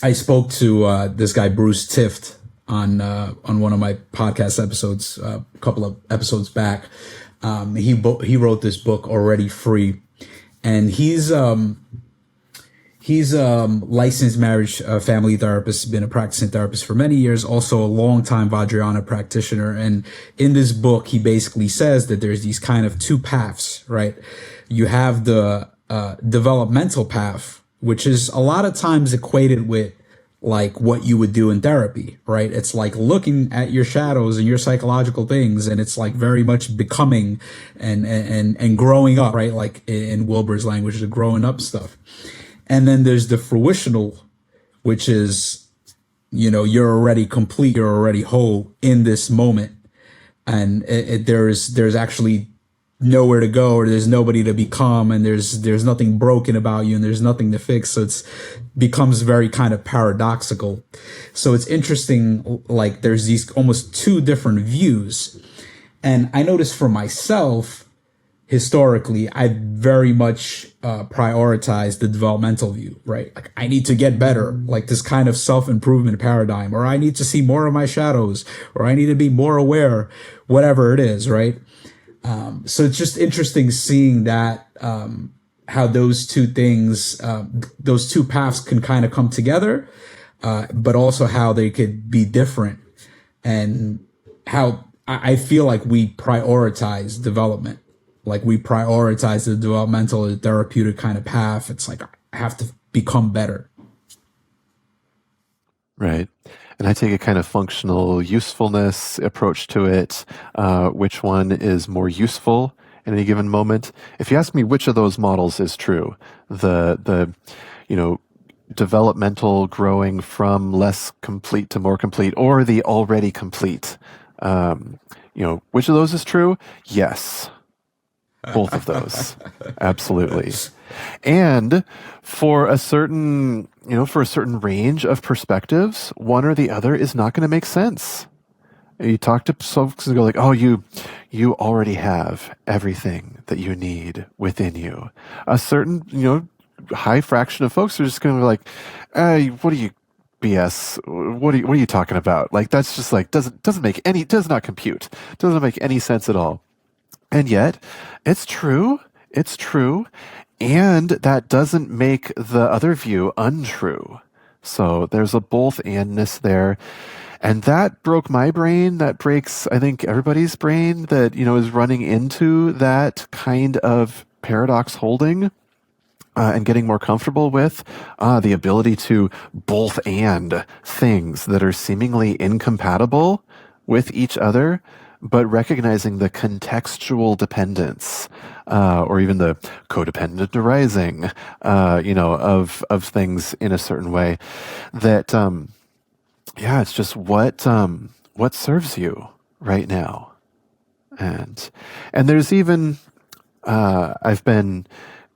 I spoke to this guy Bruce Tift on one of my podcast episodes, a couple of episodes back. He wrote this book Already Free, and he's a licensed marriage family therapist, been a practicing therapist for many years, also a longtime Vajrayana practitioner. And in this book, he basically says that there's these kind of two paths, right? You have the developmental path, which is a lot of times equated with like what you would do in therapy, right? It's like looking at your shadows and your psychological things, and it's like very much becoming and growing up, right? Like in Wilber's language, the growing up stuff. And then there's the fruitional, which is, you're already complete, you're already whole in this moment. And there's actually nowhere to go, or there's nobody to become, and there's nothing broken about you, and there's nothing to fix. So it's becomes very kind of paradoxical. So it's interesting, like there's these almost two different views. And I noticed for myself, historically, I very much prioritize the developmental view, right? Like I need to get better, like this kind of self-improvement paradigm, or I need to see more of my shadows, or I need to be more aware, whatever it is, right? So it's just interesting seeing that, how those two things, those two paths can kind of come together, but also how they could be different, and how I feel like we prioritize development. Like we prioritize the developmental, the therapeutic kind of path. It's like, I have to become better. Right. And I take a kind of functional usefulness approach to it. Which one is more useful in any given moment? If you ask me which of those models is true, the developmental growing from less complete to more complete, or the already complete, which of those is true? Yes. Both of those. Absolutely. And for a certain range of perspectives, one or the other is not going to make sense. You talk to folks and go like, oh, you already have everything that you need within you. A certain, high fraction of folks are just going to be like, hey, what are you BS? What are you talking about? Like, that's just like, does not compute. Doesn't make any sense at all. And yet, it's true. It's true. And that doesn't make the other view untrue. So there's a both andness there. And that broke my brain. That breaks, I think, everybody's brain that, is running into that kind of paradox holding, and getting more comfortable with the ability to both and things that are seemingly incompatible with each other, but recognizing the contextual dependence, or even the codependent arising, of things in a certain way. That, it's just what serves you right now, and there's even I've been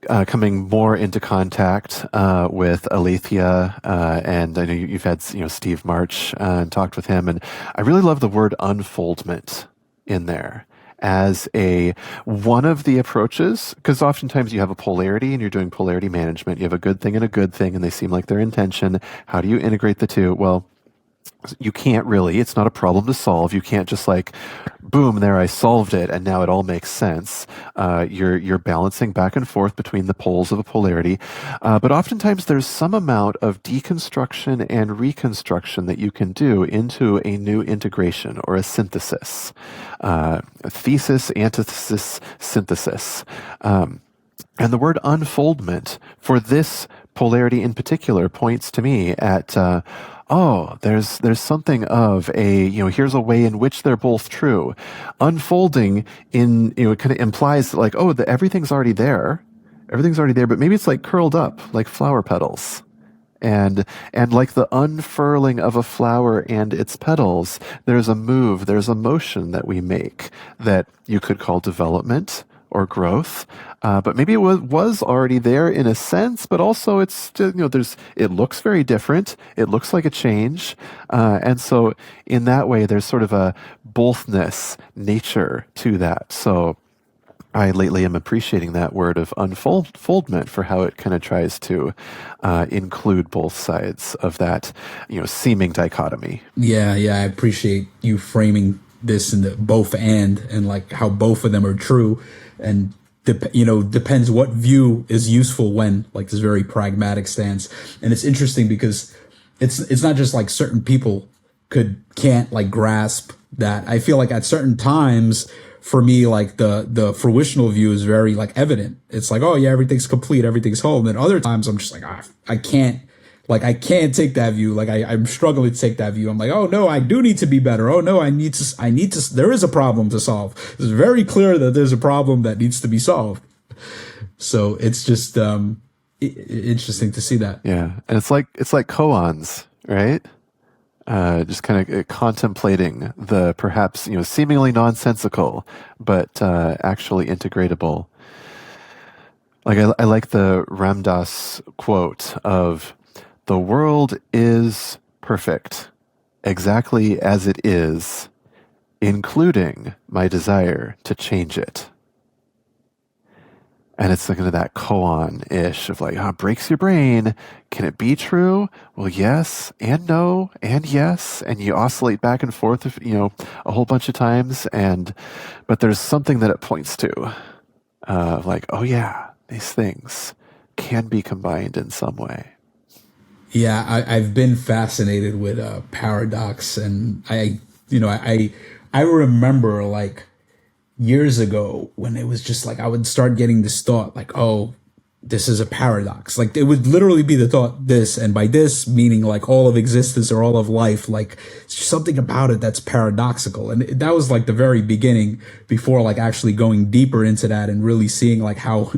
coming more into contact with Alethea, and I know you've had Steve March and talked with him, and I really love the word unfoldment in there as one of the approaches, because oftentimes you have a polarity and you're doing polarity management. You have a good thing and a good thing, and they seem like they're in tension. How do you integrate the two? Well, you can't really. It's not a problem to solve. You can't just like, boom, there, I solved it, and now it all makes sense. You're balancing back and forth between the poles of a polarity, but oftentimes there's some amount of deconstruction and reconstruction that you can do into a new integration or a synthesis, thesis, antithesis, synthesis, and the word unfoldment for this polarity in particular points to me at there's something of here's a way in which they're both true. Unfolding it kind of implies like, everything's already there, but maybe it's like curled up like flower petals. And like the unfurling of a flower and its petals, there's a move, there's a motion that we make that you could call development or growth, but maybe it was already there in a sense, but also it's it looks very different. It looks like a change, and so in that way, there's sort of a bothness nature to that. So I lately am appreciating that word of unfoldment for how it kind of tries to include both sides of that, seeming dichotomy. Yeah, I appreciate you framing this in the both and like how both of them are true, and depends what view is useful when, like, this very pragmatic stance. And it's interesting because it's not just like certain people can't like grasp that. I feel like at certain times for me, like the fruitional view is very like evident. It's like, oh yeah, everything's complete, everything's whole. And then other times I'm just like, I can't. Like, I can't take that view. Like, I'm struggling to take that view. I'm like, oh no, I do need to be better. Oh no, I need to, there is a problem to solve. It's very clear that there's a problem that needs to be solved. So it's just, interesting to see that. Yeah. And it's like koans, right? Just kind of contemplating the perhaps, seemingly nonsensical, but actually integratable. Like, I like the Ramdas quote of, "The world is perfect, exactly as it is, including my desire to change it." And it's kind of that koan-ish of like, breaks your brain. Can it be true? Well, yes, and no, and yes. And you oscillate back and forth, a whole bunch of times. But there's something that it points to. Like, oh yeah, these things can be combined in some way. Yeah, I've been fascinated with paradox, and I remember like years ago when it was just like I would start getting this thought like, oh, this is a paradox. Like, it would literally be the thought this, and by this meaning like all of existence or all of life, like it's just something about it that's paradoxical. And that was like the very beginning before like actually going deeper into that and really seeing like how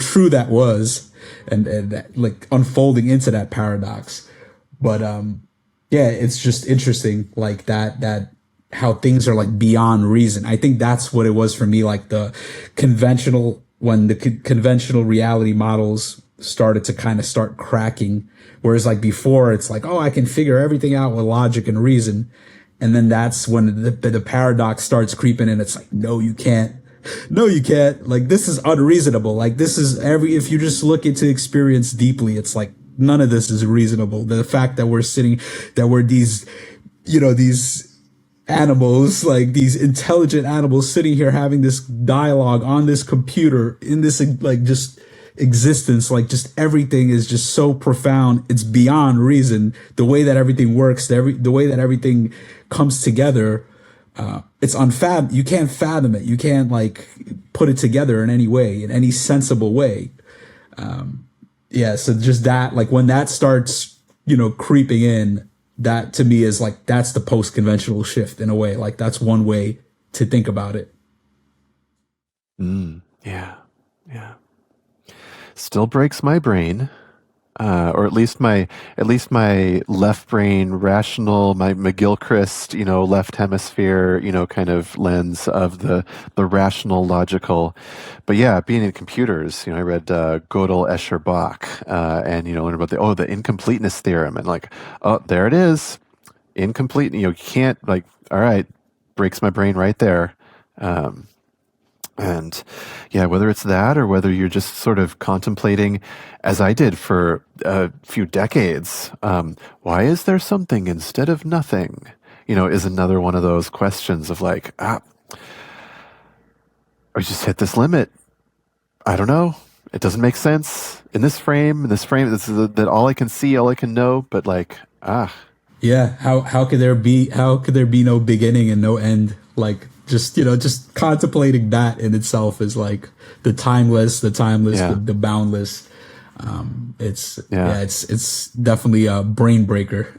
true that was, and like unfolding into that paradox. But yeah, it's just interesting like that how things are like beyond reason. I think that's what it was for me, like the conventional reality models started to kind of start cracking, whereas like before it's like, oh, I can figure everything out with logic and reason. And then that's when the paradox starts creeping in. It's like, no, you can't. No, you can't. Like, this is unreasonable. Like, this is if you just look into experience deeply, it's like, none of this is reasonable. The fact that we're these animals, like these intelligent animals sitting here having this dialogue on this computer in this like just existence, like just everything is just so profound. It's beyond reason. The way that everything works, the way that everything comes together, it's you can't fathom it. You can't like put it together in any way, in any sensible way. Yeah. So just that, like when that starts, creeping in, that to me is like, that's the post-conventional shift in a way. Like, that's one way to think about it. Yeah. Still breaks my brain, or at least my left brain, rational, my McGilchrist, left hemisphere, kind of lens of the rational, logical. But yeah, being in computers, I read Gödel, Escher, Bach, and learned about the incompleteness theorem, and like, oh, there it is, incomplete. You can't, like, all right, breaks my brain right there. And yeah, whether it's that or whether you're just sort of contemplating, as I did for a few decades, why is there something instead of nothing? Is another one of those questions of like, I just hit this limit. I don't know. It doesn't make sense in this frame. This is that all I can see, all I can know. But like, yeah. How could there be no beginning and no end? Like, just contemplating that in itself is like the timeless, the boundless. It's definitely a brain breaker.